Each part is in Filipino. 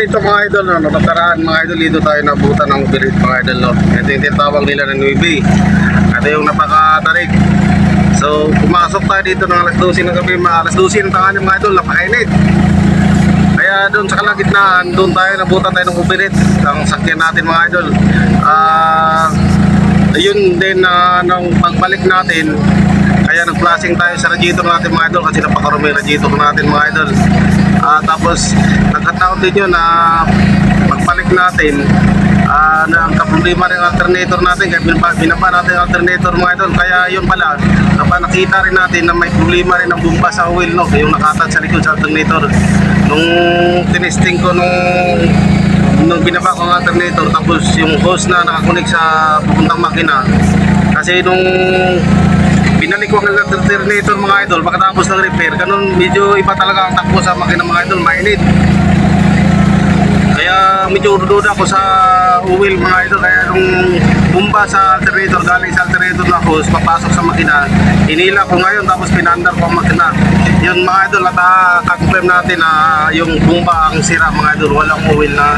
nito mga idol, no? Nakaraan mga idol, dito tayo nabutan ng overheat mga idol, no? Ito yung tinatawag nila ng Nuibi. Ito yung napakatarik. So pumasok tayo dito ng alas 12 ng gabi, alas 12 ng tanghali mga idol, napakainit. Kaya doon sa kalagitnaan, doon tayo nabutan tayo ng overheat ang sakyan natin mga idol. Yun din nung pagbalik natin, kaya nag-flashing tayo sa radiator natin mga idol kasi napakarumi yung radiator natin mga idol. Tapos nagkataon din yun na pagbalik natin, nagka-problema rin ang alternator natin, kaya binaba natin ang alternator mga idol. Kaya yun pala, nakita rin natin na may problema rin ang bumba sa oil, no? Yung nakatag sa likod sa alternator. Nung tinesting ko nung binaba ko ang alternator, tapos yung hose na nakakunik sa pupuntang makina, kasi nung binalik ko ang alternator mga idol, pagkatapos ng repair, ganun medyo iba talaga ang takbo sa makina mga idol, mainit. Kaya medyo duda ko sa oil mga idol. Kaya nung bumba sa alternator, galing sa alternator na hose papasok sa makina, hinila ko ngayon tapos pinandar ko ang makina. Yun mga idol, at confirm natin na yung bumba ang sira mga idol, walang oil na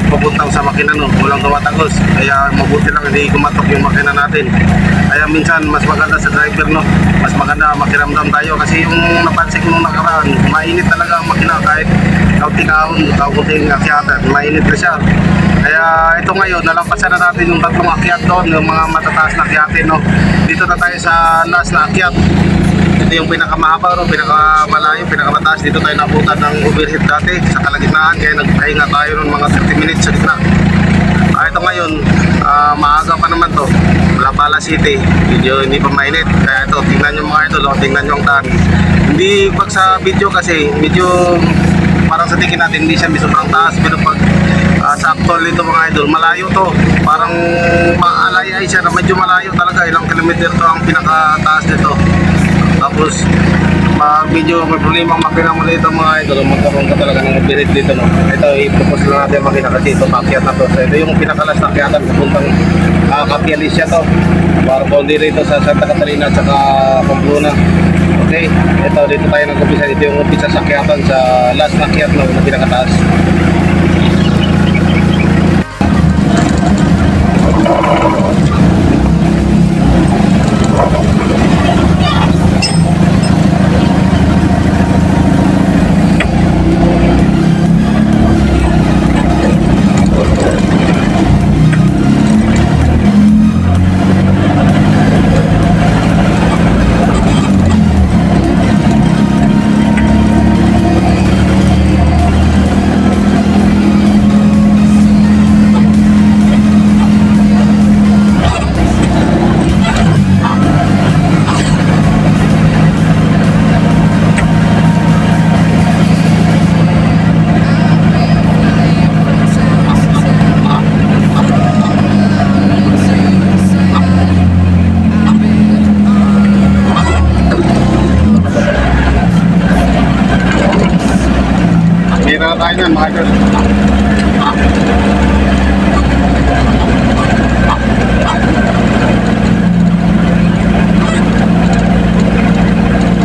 papuntang sa makina, no? Walang tumatagos. Kaya mabuti lang hindi kumatok yung makina natin. Kaya minsan mas maganda sa driver, no? Mas maganda makiramdam tayo kasi yung napansin ko nung nakaraan, mainit talaga ang makina kahit kaunting akyatan, mainit na siya. Kaya ito ngayon, nalampasan na natin yung tatlong akyat doon, yung mga matataas na akyatin, no? Dito na tayo sa last na akyat. Ito yung pinakamahaba, no? Pinakamalayo, pinakamataas. Dito tayo nabutan ng overheat dati sa kalagitnaan, kaya nagpahinga tayo ng mga 30 minutes sa gitna. Ito ngayon, maaga pa naman to, Lapala City, medyo hindi pa mainit. Kaya ito, tingnan nyo mga idol, tingnan nyo ang daan. Hindi pag sa video kasi, medyo parang sa tingin natin hindi siya sobrang taas, pero pag sa actual nito mga idol, malayo to. Parang maalay-ay siya na medyo malayo talaga, ilang kilometer to ang pinakataas nito. Tapos pag medyo may problema ang makina mo dito mga idol, magkaroon ka talaga ng overheat dito, no? Ito i-propose lang natin ang makina kasi ito pakyat na to. So ito yung pinakalas na akyatan papuntang Capialisya to, para boundary rito sa Santa Catarina at saka Pamplona. Okay, ito dito tayo nag-umpisa. Dito yung umpisa sa akyatan sa last na akyat, no, na pinakataas. Tayo yan mga idol.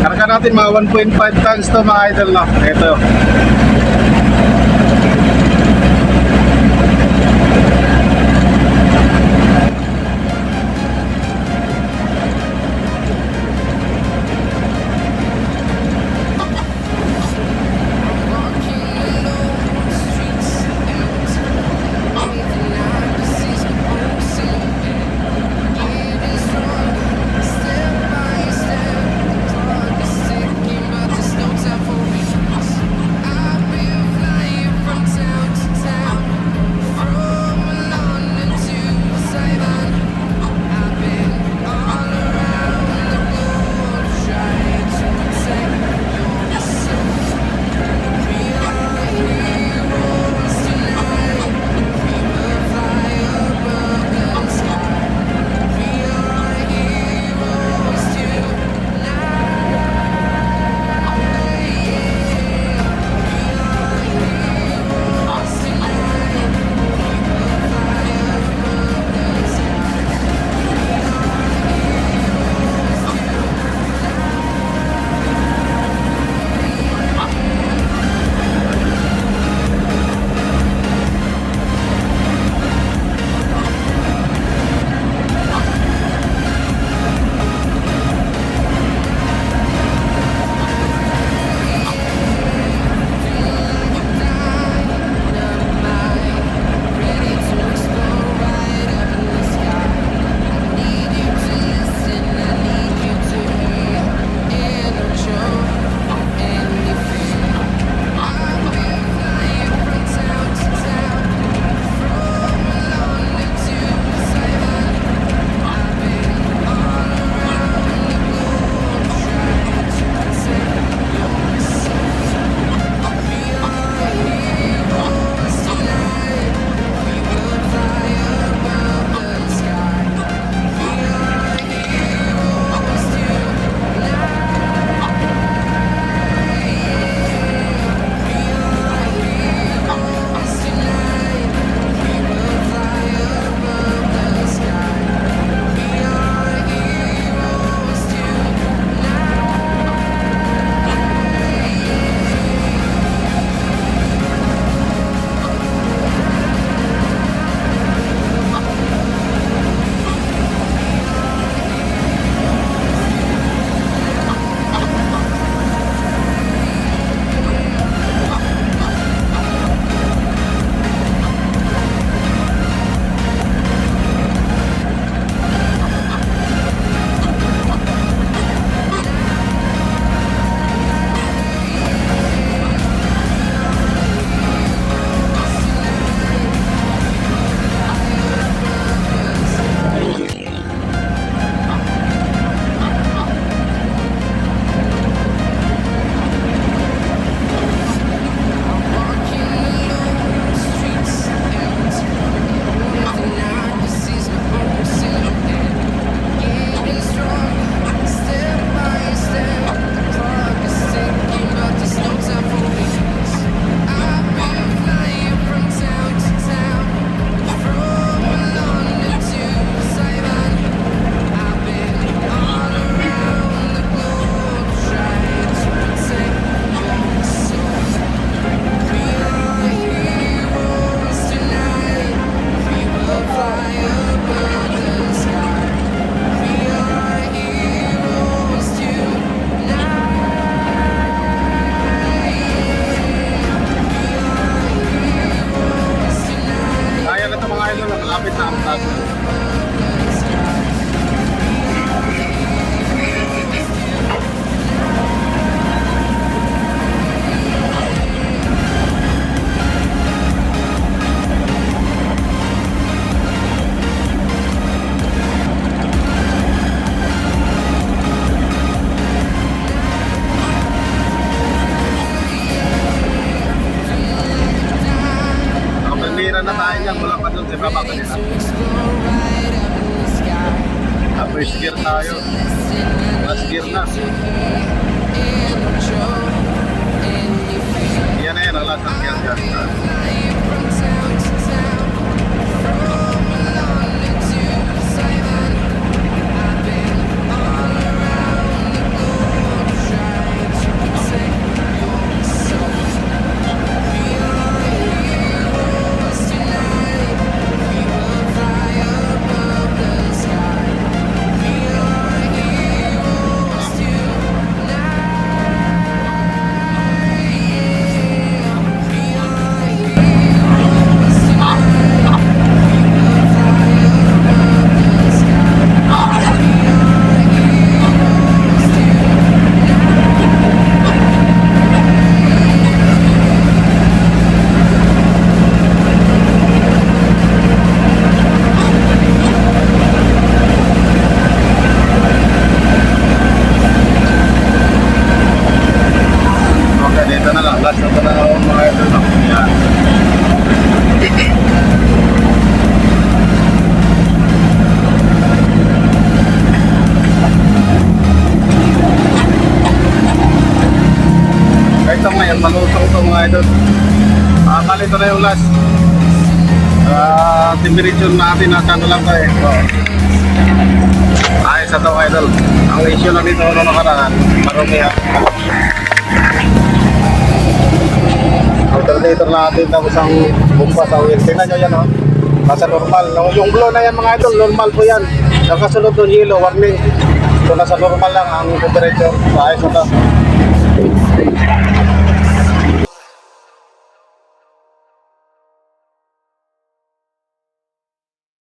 Karga natin mga 1.5 tons to mga idol, no? Ito. sa baba kanina. First gear tayo. Last gear na. Yan na yan, ang last gear dyan. Dito na lang, last na ito na ako mga ito. Yan. Kahit ito ngayon, malusong ito mga ito. Bali ito na yung last. Temperature natin na kano lang tayo. Ayos na ito mga idol. Ang issue lang dito noong nakaraan, marumi ha. Alternator natin tapos ang bumpa sa wheel. Tingnan nyo yan o. Nasa normal. Yung blow na yan mga idol, normal po yan. Nakasunod ng yellow, warning. So nasa normal lang ang temperature. Ayos na ito.